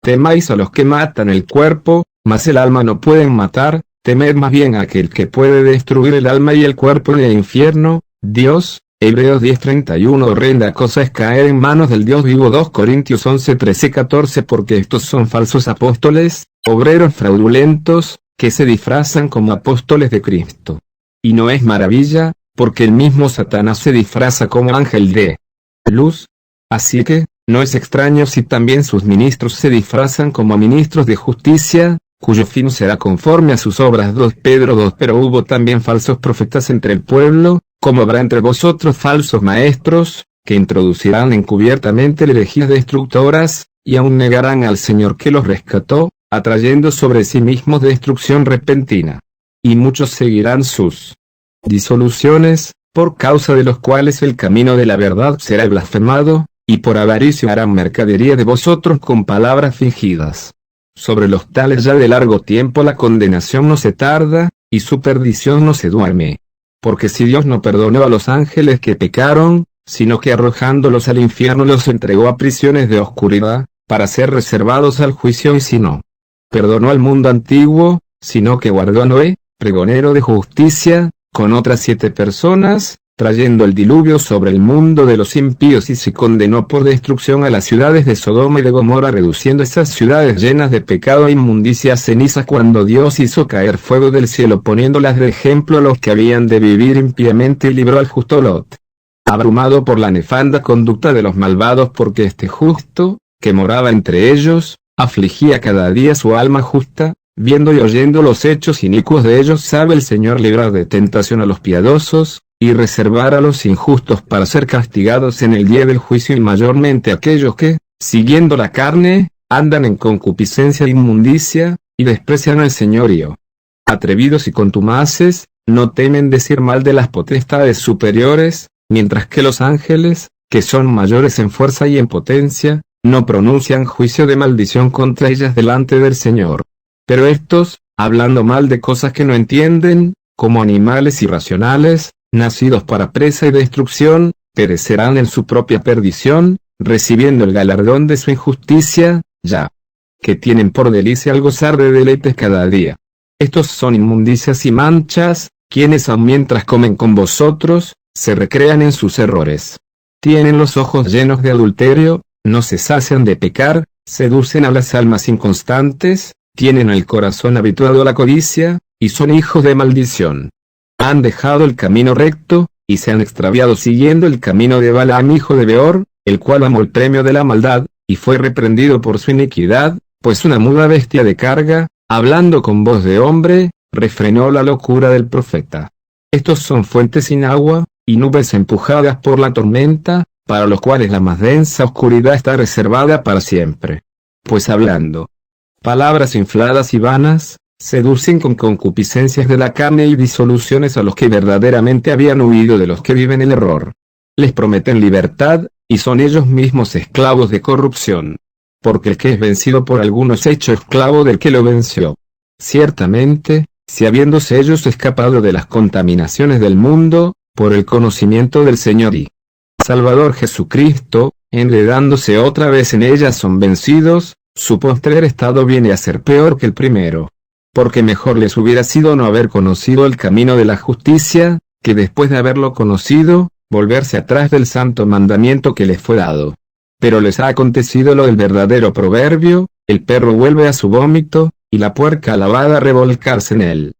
Speaker 1: temáis a los que matan el cuerpo, mas el alma no pueden matar, temed más bien a aquel que puede destruir el alma y el cuerpo en el infierno, Dios. Hebreos 10:31. Horrenda cosa es caer en manos del Dios vivo. 2 Corintios 11:13-14. Porque estos son falsos apóstoles, obreros fraudulentos, que se disfrazan como apóstoles de Cristo. Y no es maravilla, porque el mismo Satanás se disfraza como ángel de luz. Así que, no es extraño si también sus ministros se disfrazan como ministros de justicia, cuyo fin será conforme a sus obras. 2 Pedro 2. Pero hubo también falsos profetas entre el pueblo, como habrá entre vosotros falsos maestros, que introducirán encubiertamente herejías destructoras, y aún negarán al Señor que los rescató, atrayendo sobre sí mismos destrucción repentina. Y muchos seguirán sus disoluciones, por causa de los cuales el camino de la verdad será blasfemado, y por avaricia harán mercadería de vosotros con palabras fingidas. Sobre los tales ya de largo tiempo la condenación no se tarda, y su perdición no se duerme. Porque si Dios no perdonó a los ángeles que pecaron, sino que arrojándolos al infierno los entregó a prisiones de oscuridad, para ser reservados al juicio, y si no perdonó al mundo antiguo, sino que guardó a Noé, pregonero de justicia, con otras 7 personas, trayendo el diluvio sobre el mundo de los impíos, y se condenó por destrucción a las ciudades de Sodoma y de Gomorra, reduciendo esas ciudades llenas de pecado e inmundicia a cenizas cuando Dios hizo caer fuego del cielo poniéndolas de ejemplo a los que habían de vivir impíamente, y libró al justo Lot, abrumado por la nefanda conducta de los malvados, porque este justo, que moraba entre ellos, afligía cada día su alma justa. Viendo y oyendo los hechos inicuos de ellos, sabe el Señor librar de tentación a los piadosos, y reservar a los injustos para ser castigados en el día del juicio, y mayormente aquellos que, siguiendo la carne, andan en concupiscencia e inmundicia, y desprecian al señorío. Atrevidos y contumaces, no temen decir mal de las potestades superiores, mientras que los ángeles, que son mayores en fuerza y en potencia, no pronuncian juicio de maldición contra ellas delante del Señor. Pero estos, hablando mal de cosas que no entienden, como animales irracionales, nacidos para presa y destrucción, perecerán en su propia perdición, recibiendo el galardón de su injusticia, ya que tienen por delicia al gozar de deleites cada día. Estos son inmundicias y manchas, quienes aun mientras comen con vosotros, se recrean en sus errores. Tienen los ojos llenos de adulterio, no se sacian de pecar, seducen a las almas inconstantes, tienen el corazón habituado a la codicia, y son hijos de maldición. Han dejado el camino recto, y se han extraviado siguiendo el camino de Balaam hijo de Beor, el cual amó el premio de la maldad, y fue reprendido por su iniquidad, pues una muda bestia de carga, hablando con voz de hombre, refrenó la locura del profeta. Estos son fuentes sin agua, y nubes empujadas por la tormenta, para los cuales la más densa oscuridad está reservada para siempre. Pues hablando palabras infladas y vanas, seducen con concupiscencias de la carne y disoluciones a los que verdaderamente habían huido de los que viven el error. Les prometen libertad, y son ellos mismos esclavos de corrupción. Porque el que es vencido por alguno es hecho esclavo del que lo venció. Ciertamente, si habiéndose ellos escapado de las contaminaciones del mundo, por el conocimiento del Señor y Salvador Jesucristo, enredándose otra vez en ellas son vencidos, su postrer estado viene a ser peor que el primero. Porque mejor les hubiera sido no haber conocido el camino de la justicia, que después de haberlo conocido, volverse atrás del santo mandamiento que les fue dado. Pero les ha acontecido lo del verdadero proverbio, el perro vuelve a su vómito, y la puerca lavada a revolcarse en él.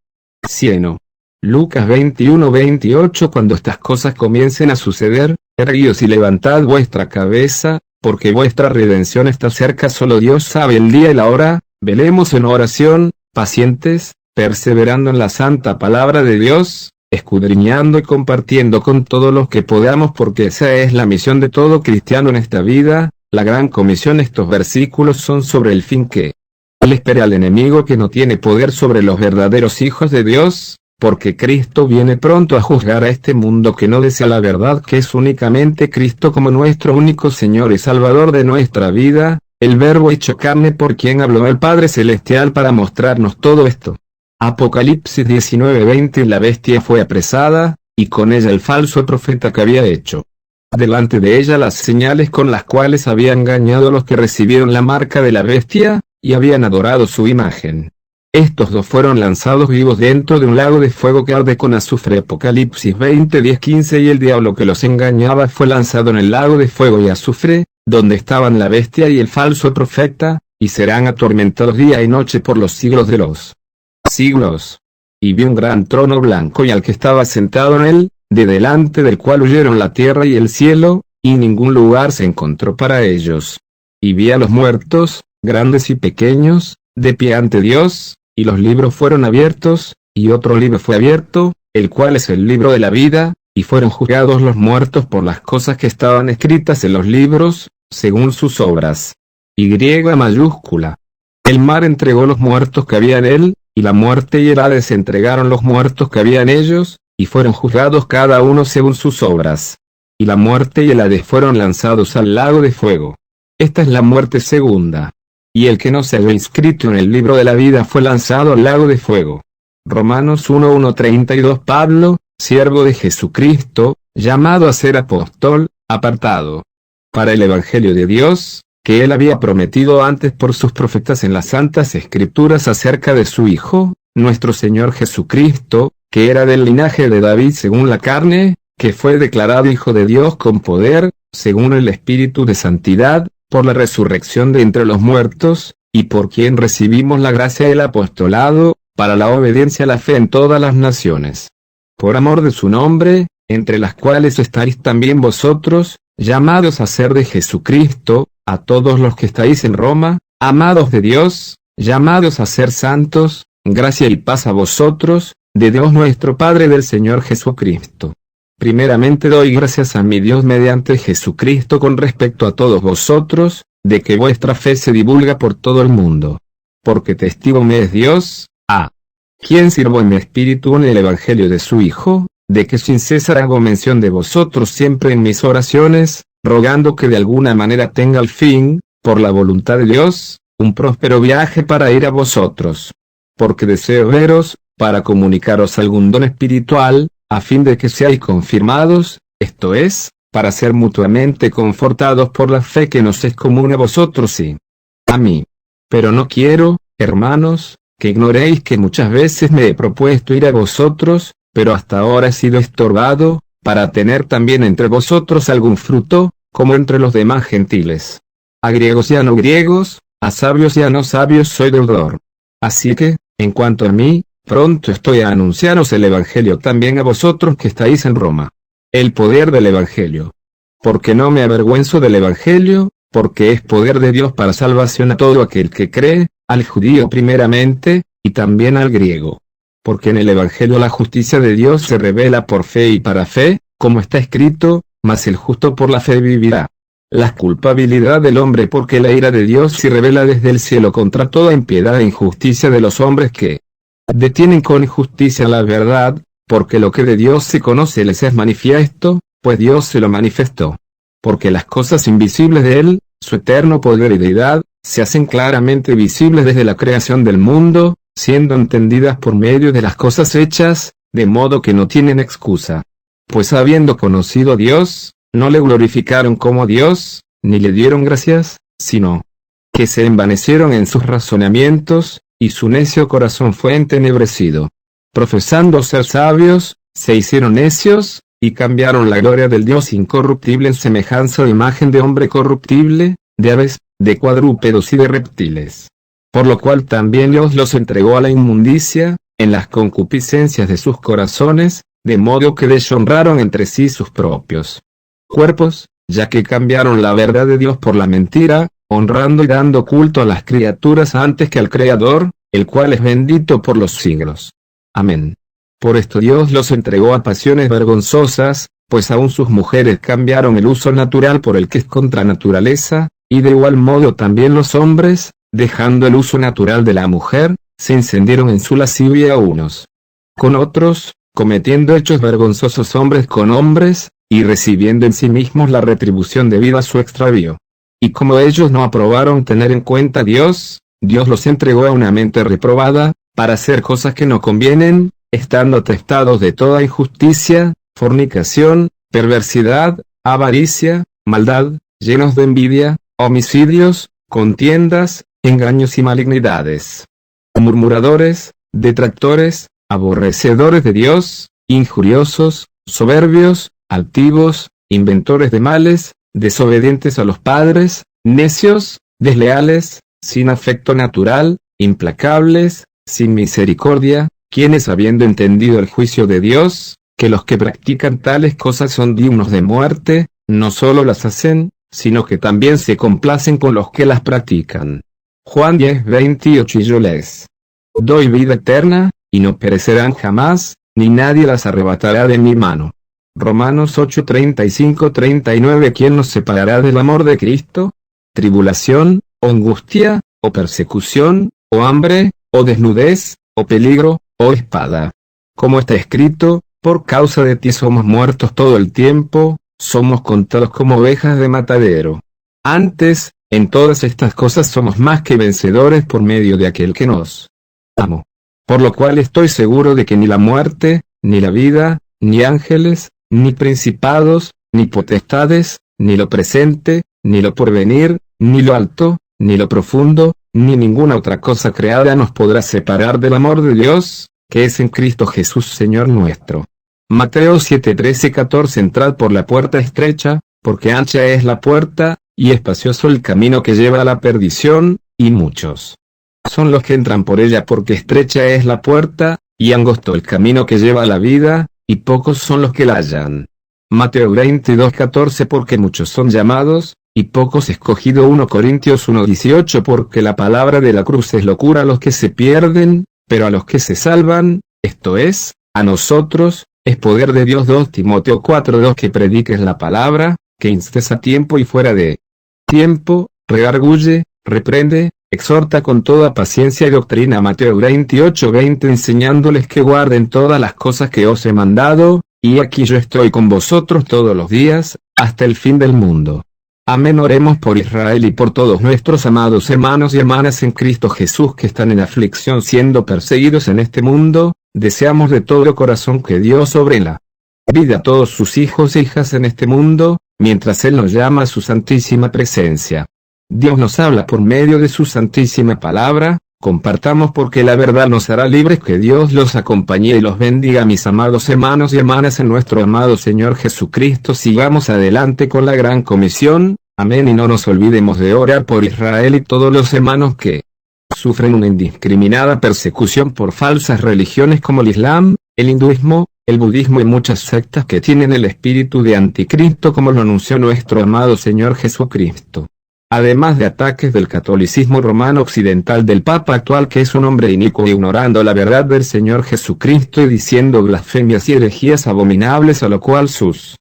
Speaker 1: Cieno. Lucas 21:28. Cuando estas cosas comiencen a suceder, erguíos y levantad vuestra cabeza, porque vuestra redención está cerca. Solo Dios sabe el día y la hora. Velemos en oración, pacientes, perseverando en la santa palabra de Dios, escudriñando y compartiendo con todos los que podamos, porque esa es la misión de todo cristiano en esta vida, la gran comisión. Estos versículos son sobre el fin que Él espera al enemigo, que no tiene poder sobre los verdaderos hijos de Dios, porque Cristo viene pronto a juzgar a este mundo que no desea la verdad, que es únicamente Cristo como nuestro único Señor y Salvador de nuestra vida, el Verbo hecho carne por quien habló el Padre Celestial para mostrarnos todo esto. Apocalipsis 19:20. La bestia fue apresada, y con ella el falso profeta que había hecho delante de ella las señales con las cuales había engañado a los que recibieron la marca de la bestia, y habían adorado su imagen. Estos dos fueron lanzados vivos dentro de un lago de fuego que arde con azufre. Apocalipsis 20:10-15. Y el diablo que los engañaba fue lanzado en el lago de fuego y azufre, donde estaban la bestia y el falso profeta, y serán atormentados día y noche por los siglos de los siglos. Y vi un gran trono blanco y al que estaba sentado en él, de delante del cual huyeron la tierra y el cielo, y ningún lugar se encontró para ellos. Y vi a los muertos, grandes y pequeños, de pie ante Dios, y los libros fueron abiertos, y otro libro fue abierto, el cual es el libro de la vida, y fueron juzgados los muertos por las cosas que estaban escritas en los libros, según sus obras. Y mayúscula. El mar entregó los muertos que había en él, y la muerte y el Hades entregaron los muertos que había en ellos, y fueron juzgados cada uno según sus obras. Y la muerte y el Hades fueron lanzados al lago de fuego. Esta es la muerte segunda. Y el que no se halló inscrito en el libro de la vida fue lanzado al lago de fuego. Romanos 1:1-32. Pablo, siervo de Jesucristo, llamado a ser apóstol, apartado para el Evangelio de Dios, que él había prometido antes por sus profetas en las santas escrituras acerca de su Hijo, nuestro Señor Jesucristo, que era del linaje de David según la carne, que fue declarado Hijo de Dios con poder, según el Espíritu de Santidad, por la resurrección de entre los muertos, y por quien recibimos la gracia del apostolado, para la obediencia a la fe en todas las naciones. Por amor de su nombre, entre las cuales estáis también vosotros, llamados a ser de Jesucristo, a todos los que estáis en Roma, amados de Dios, llamados a ser santos, gracia y paz a vosotros, de Dios nuestro Padre y del Señor Jesucristo. Primeramente doy gracias a mi Dios mediante Jesucristo con respecto a todos vosotros, de que vuestra fe se divulga por todo el mundo. Porque testigo me es Dios, a quien sirvo en mi espíritu en el Evangelio de su Hijo, de que sin cesar hago mención de vosotros siempre en mis oraciones, rogando que de alguna manera tenga al fin, por la voluntad de Dios, un próspero viaje para ir a vosotros. Porque deseo veros, para comunicaros algún don espiritual, a fin de que seáis confirmados, esto es, para ser mutuamente confortados por la fe que nos es común a vosotros y a mí. Pero no quiero, hermanos, que ignoréis que muchas veces me he propuesto ir a vosotros, pero hasta ahora he sido estorbado, para tener también entre vosotros algún fruto, como entre los demás gentiles. A griegos y a no griegos, a sabios y a no sabios soy deudor. Así que, en cuanto a mí, pronto estoy a anunciaros el Evangelio también a vosotros que estáis en Roma. El poder del Evangelio. Porque no me avergüenzo del Evangelio, porque es poder de Dios para salvación a todo aquel que cree, al judío primeramente, y también al griego. Porque en el Evangelio la justicia de Dios se revela por fe y para fe, como está escrito, mas el justo por la fe vivirá. La culpabilidad del hombre porque la ira de Dios se revela desde el cielo contra toda impiedad e injusticia de los hombres que detienen con injusticia la verdad, porque lo que de Dios se conoce les es manifiesto, pues Dios se lo manifestó. Porque las cosas invisibles de Él, su eterno poder y deidad, se hacen claramente visibles desde la creación del mundo, siendo entendidas por medio de las cosas hechas, de modo que no tienen excusa. Pues habiendo conocido a Dios, no le glorificaron como Dios, ni le dieron gracias, sino que se envanecieron en sus razonamientos, y su necio corazón fue entenebrecido. Profesando ser sabios, se hicieron necios, y cambiaron la gloria del Dios incorruptible en semejanza de imagen de hombre corruptible, de aves, de cuadrúpedos y de reptiles. Por lo cual también Dios los entregó a la inmundicia, en las concupiscencias de sus corazones, de modo que deshonraron entre sí sus propios cuerpos, ya que cambiaron la verdad de Dios por la mentira, honrando y dando culto a las criaturas antes que al Creador, el cual es bendito por los siglos. Amén. Por esto Dios los entregó a pasiones vergonzosas, pues aún sus mujeres cambiaron el uso natural por el que es contra naturaleza, y de igual modo también los hombres, dejando el uso natural de la mujer, se encendieron en su lascivia unos con otros, cometiendo hechos vergonzosos hombres con hombres, y recibiendo en sí mismos la retribución debida a su extravío. Y como ellos no aprobaron tener en cuenta a Dios, Dios los entregó a una mente reprobada, para hacer cosas que no convienen, estando atestados de toda injusticia, fornicación, perversidad, avaricia, maldad, llenos de envidia, homicidios, contiendas, engaños y malignidades. Murmuradores, detractores, aborrecedores de Dios, injuriosos, soberbios, altivos, inventores de males, desobedientes a los padres, necios, desleales, sin afecto natural, implacables, sin misericordia, quienes habiendo entendido el juicio de Dios, que los que practican tales cosas son dignos de muerte, no solo las hacen, sino que también se complacen con los que las practican. Juan 10:28. Y yo les doy vida eterna, y no perecerán jamás, ni nadie las arrebatará de mi mano. Romanos 8:35-39. ¿Quién nos separará del amor de Cristo? ¿Tribulación, o angustia, o persecución, o hambre, o desnudez, o peligro, o espada? Como está escrito, por causa de ti somos muertos todo el tiempo, somos contados como ovejas de matadero. Antes, en todas estas cosas somos más que vencedores por medio de aquel que nos amó. Por lo cual estoy seguro de que ni la muerte, ni la vida, ni ángeles, ni principados, ni potestades, ni lo presente, ni lo porvenir, ni lo alto, ni lo profundo, ni ninguna otra cosa creada nos podrá separar del amor de Dios, que es en Cristo Jesús Señor nuestro. Mateo 7:13-14. Entrad por la puerta estrecha, porque ancha es la puerta, y espacioso el camino que lleva a la perdición, y muchos son los que entran por ella, porque estrecha es la puerta, y angosto el camino que lleva a la vida, y pocos son los que la hallan. Mateo 22:14. Porque muchos son llamados, y pocos escogidos. 1 Corintios 1:18. Porque la palabra de la cruz es locura a los que se pierden, pero a los que se salvan, esto es, a nosotros, es poder de Dios. 2 Timoteo 4:2. Que prediques la palabra, que instes a tiempo y fuera de tiempo, redarguye, reprende, exhorta con toda paciencia y doctrina. Mateo 28:20. Enseñándoles que guarden todas las cosas que os he mandado, y aquí yo estoy con vosotros todos los días, hasta el fin del mundo. Amén. Oremos por Israel y por todos nuestros amados hermanos y hermanas en Cristo Jesús que están en aflicción siendo perseguidos en este mundo. Deseamos de todo corazón que Dios sobre la vida a todos sus hijos e hijas en este mundo, mientras Él nos llama a su santísima presencia. Dios nos habla por medio de su santísima palabra. Compartamos porque la verdad nos hará libres. Que Dios los acompañe y los bendiga, mis amados hermanos y hermanas en nuestro amado Señor Jesucristo. Sigamos adelante con la gran comisión. Amén. Y no nos olvidemos de orar por Israel y todos los hermanos que sufren una indiscriminada persecución por falsas religiones como el Islam, el hinduismo, el budismo y muchas sectas que tienen el espíritu de anticristo, como lo anunció nuestro amado Señor Jesucristo. Además de ataques del catolicismo romano occidental del Papa actual, que es un hombre inicuo ignorando la verdad del Señor Jesucristo y diciendo blasfemias y herejías abominables, a lo cual sus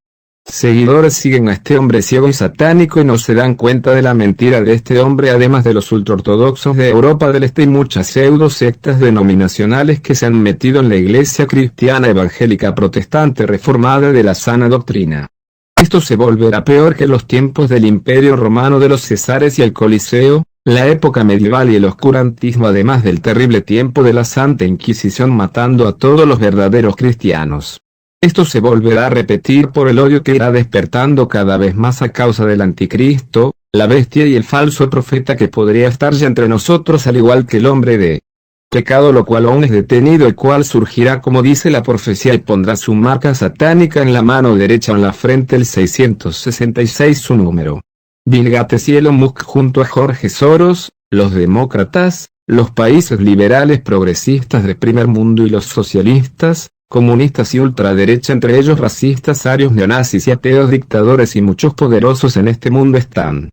Speaker 1: seguidores siguen a este hombre ciego y satánico y no se dan cuenta de la mentira de este hombre, además de los ultraortodoxos de Europa del Este y muchas pseudo sectas denominacionales que se han metido en la iglesia cristiana evangélica protestante reformada de la sana doctrina. Esto se volverá peor que los tiempos del Imperio Romano de los Césares y el Coliseo, la época medieval y el oscurantismo, además del terrible tiempo de la Santa Inquisición matando a todos los verdaderos cristianos. Esto se volverá a repetir por el odio que irá despertando cada vez más a causa del anticristo, la bestia y el falso profeta que podría estar ya entre nosotros al igual que el hombre de pecado, lo cual aún es detenido, el cual surgirá como dice la profecía y pondrá su marca satánica en la mano derecha o en la frente, el 666 su número. Bill Gates y Elon Musk junto a Jorge Soros, los demócratas, los países liberales progresistas del primer mundo y los socialistas, comunistas y ultraderecha, entre ellos racistas, arios, neonazis y ateos, dictadores y muchos poderosos en este mundo están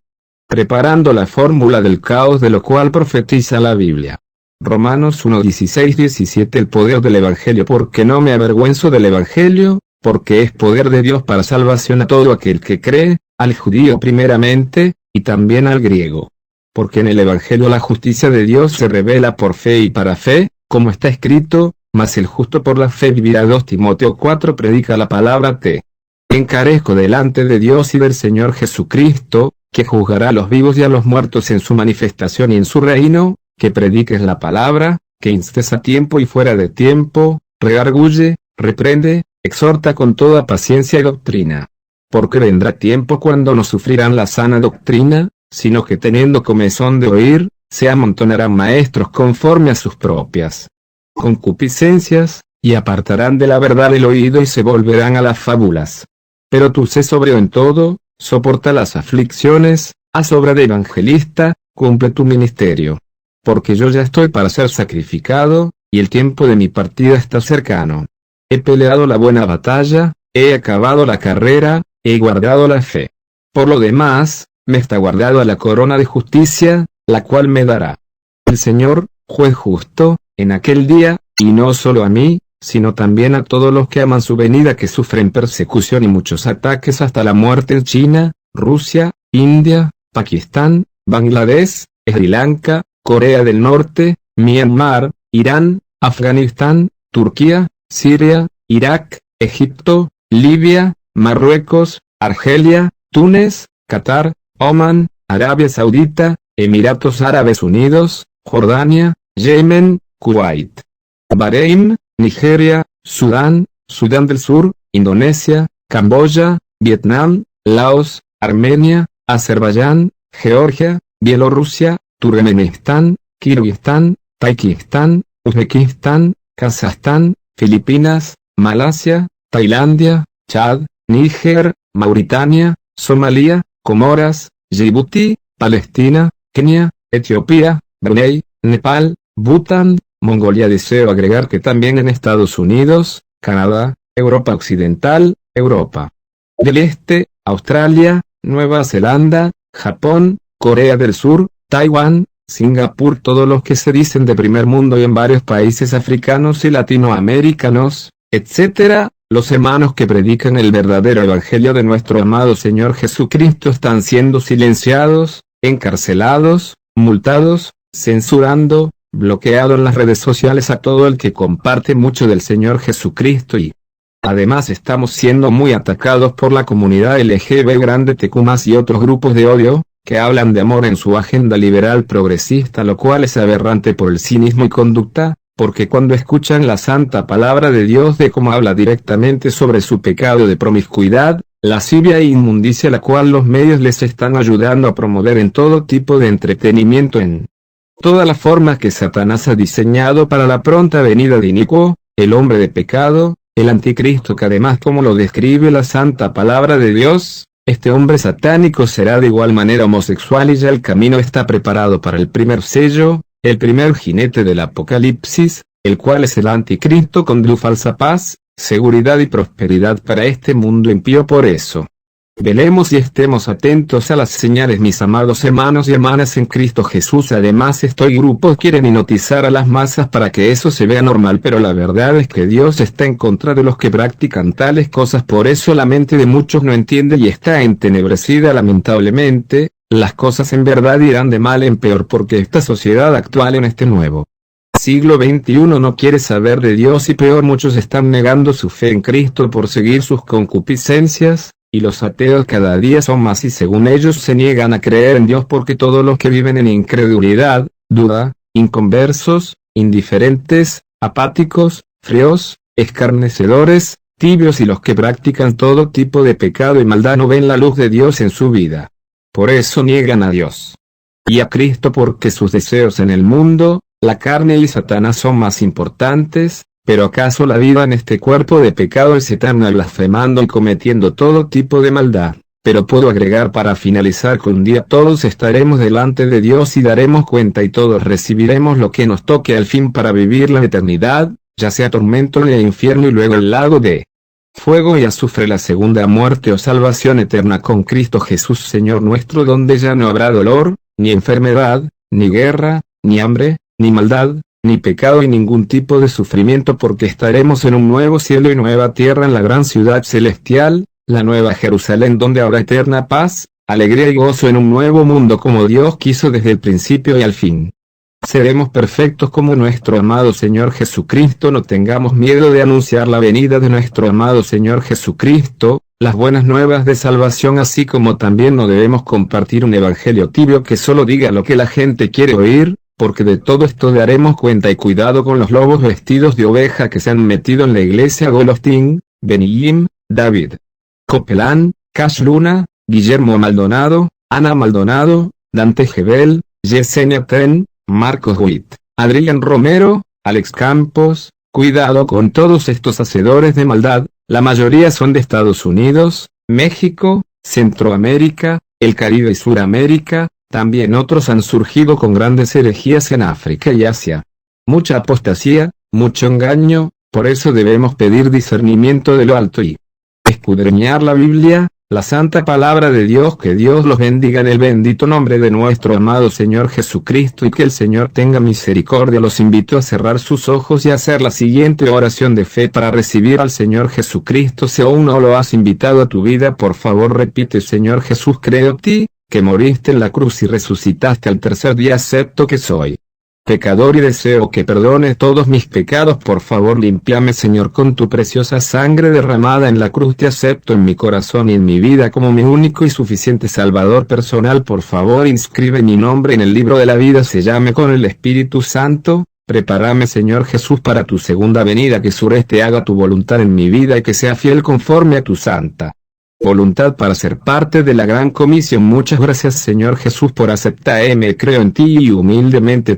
Speaker 1: preparando la fórmula del caos de lo cual profetiza la Biblia. Romanos 1:16-17. El poder del Evangelio, porque no me avergüenzo del Evangelio, porque es poder de Dios para salvación a todo aquel que cree, al judío primeramente, y también al griego. Porque en el Evangelio la justicia de Dios se revela por fe y para fe, como está escrito, mas el justo por la fe vivirá. 2 Timoteo 4. Predica la palabra. Te encarezco delante de Dios y del Señor Jesucristo, que juzgará a los vivos y a los muertos en su manifestación y en su reino, que prediques la palabra, que instes a tiempo y fuera de tiempo, redarguye, reprende, exhorta con toda paciencia y doctrina. Porque vendrá tiempo cuando no sufrirán la sana doctrina, sino que teniendo comezón de oír, se amontonarán maestros conforme a sus propias concupiscencias, y apartarán de la verdad el oído y se volverán a las fábulas. Pero tú sé sobrio en todo, soporta las aflicciones, haz obra de evangelista, cumple tu ministerio. Porque yo ya estoy para ser sacrificado, y el tiempo de mi partida está cercano. He peleado la buena batalla, he acabado la carrera, he guardado la fe. Por lo demás, me está guardada la corona de justicia, la cual me dará el Señor, juez justo, en aquel día, y no solo a mí, sino también a todos los que aman su venida, que sufren persecución y muchos ataques hasta la muerte en China, Rusia, India, Pakistán, Bangladesh, Sri Lanka, Corea del Norte, Myanmar, Irán, Afganistán, Turquía, Siria, Irak, Egipto, Libia, Marruecos, Argelia, Túnez, Qatar, Omán, Arabia Saudita, Emiratos Árabes Unidos, Jordania, Yemen, Kuwait, Bahrein, Nigeria, Sudán, Sudán del Sur, Indonesia, Camboya, Vietnam, Laos, Armenia, Azerbaiyán, Georgia, Bielorrusia, Turkmenistán, Kirguistán, Tayikistán, Uzbekistán, Kazajstán, Filipinas, Malasia, Tailandia, Chad, Níger, Mauritania, Somalia, Comoras, Djibouti, Palestina, Kenia, Etiopía, Brunei, Nepal, Bután, Mongolia. Deseo agregar que también en Estados Unidos, Canadá, Europa Occidental, Europa del Este, Australia, Nueva Zelanda, Japón, Corea del Sur, Taiwán, Singapur, todos los que se dicen de primer mundo, y en varios países africanos y latinoamericanos, etc., los hermanos que predican el verdadero evangelio de nuestro amado Señor Jesucristo están siendo silenciados, encarcelados, multados, censurando, bloqueado en las redes sociales a todo el que comparte mucho del Señor Jesucristo y Además estamos siendo muy atacados por la comunidad LGBTQ+, y otros grupos de odio, que hablan de amor en su agenda liberal progresista, lo cual es aberrante por el cinismo y conducta, porque cuando escuchan la santa palabra de Dios de cómo habla directamente sobre su pecado de promiscuidad, lascivia e inmundicia, la cual los medios les están ayudando a promover en todo tipo de entretenimiento en toda la forma que Satanás ha diseñado para la pronta venida de Inicuo, el hombre de pecado, el anticristo, que además, como lo describe la santa palabra de Dios, este hombre satánico será de igual manera homosexual, y ya el camino está preparado para el primer sello, el primer jinete del Apocalipsis, el cual es el anticristo con falsa paz, seguridad y prosperidad para este mundo impío. Por eso, velemos y estemos atentos a las señales, mis amados hermanos y hermanas en Cristo Jesús. Además, grupos quieren hipnotizar a las masas para que eso se vea normal, pero la verdad es que Dios está en contra de los que practican tales cosas. Por eso la mente de muchos no entiende y está entenebrecida. Lamentablemente, las cosas en verdad irán de mal en peor, porque esta sociedad actual en este nuevo siglo XXI no quiere saber de Dios, y peor, muchos están negando su fe en Cristo por seguir sus concupiscencias. Y los ateos cada día son más, y según ellos se niegan a creer en Dios, porque todos los que viven en incredulidad, duda, inconversos, indiferentes, apáticos, fríos, escarnecedores, tibios y los que practican todo tipo de pecado y maldad no ven la luz de Dios en su vida. Por eso niegan a Dios y a Cristo, porque sus deseos en el mundo, la carne y Satanás son más importantes. ¿Pero acaso la vida en este cuerpo de pecado es eterna, blasfemando y cometiendo todo tipo de maldad? Pero puedo agregar para finalizar que un día todos estaremos delante de Dios y daremos cuenta, y todos recibiremos lo que nos toque al fin para vivir la eternidad, ya sea tormento e infierno y luego el lago de fuego y azufre, la segunda muerte o salvación eterna con Cristo Jesús Señor nuestro, donde ya no habrá dolor, ni enfermedad, ni guerra, ni hambre, ni maldad, ni pecado y ningún tipo de sufrimiento, porque estaremos en un nuevo cielo y nueva tierra, en la gran ciudad celestial, la nueva Jerusalén, donde habrá eterna paz, alegría y gozo, en un nuevo mundo como Dios quiso desde el principio y al fin. Seremos perfectos como nuestro amado Señor Jesucristo. No tengamos miedo de anunciar la venida de nuestro amado Señor Jesucristo, las buenas nuevas de salvación, así como también no debemos compartir un evangelio tibio que solo diga lo que la gente quiere oír, porque de todo esto daremos cuenta. Y cuidado con los lobos vestidos de oveja que se han metido en la iglesia. Golostín, Benihim, David Copeland, Cash Luna, Guillermo Maldonado, Ana Maldonado, Dante Gebel, Yesenia Ten, Marcos Witt, Adrián Romero, Alex Campos. Cuidado con todos estos hacedores de maldad. La mayoría son de Estados Unidos, México, Centroamérica, el Caribe y Suramérica. También otros han surgido con grandes herejías en África y Asia. Mucha apostasía, mucho engaño. Por eso debemos pedir discernimiento de lo alto y escudriñar la Biblia, la santa palabra de Dios. Que Dios los bendiga en el bendito nombre de nuestro amado Señor Jesucristo, y que el Señor tenga misericordia. Los invito a cerrar sus ojos y a hacer la siguiente oración de fe para recibir al Señor Jesucristo. Si aún no lo has invitado a tu vida, por favor repite: Señor Jesús, creo en ti, que moriste en la cruz y resucitaste al tercer día. Acepto que soy pecador y deseo que perdones todos mis pecados. Por favor, límpiame, Señor, con tu preciosa sangre derramada en la cruz. Te acepto en mi corazón y en mi vida como mi único y suficiente Salvador personal. Por favor, inscribe mi nombre en el libro de la vida. Séllame con el Espíritu Santo. Prepárame, Señor Jesús, para tu segunda venida. Que sureste haga tu voluntad en mi vida y que sea fiel conforme a tu santa voluntad para ser parte de la gran comisión. Muchas gracias, Señor Jesús, por aceptarme. Creo en ti y humildemente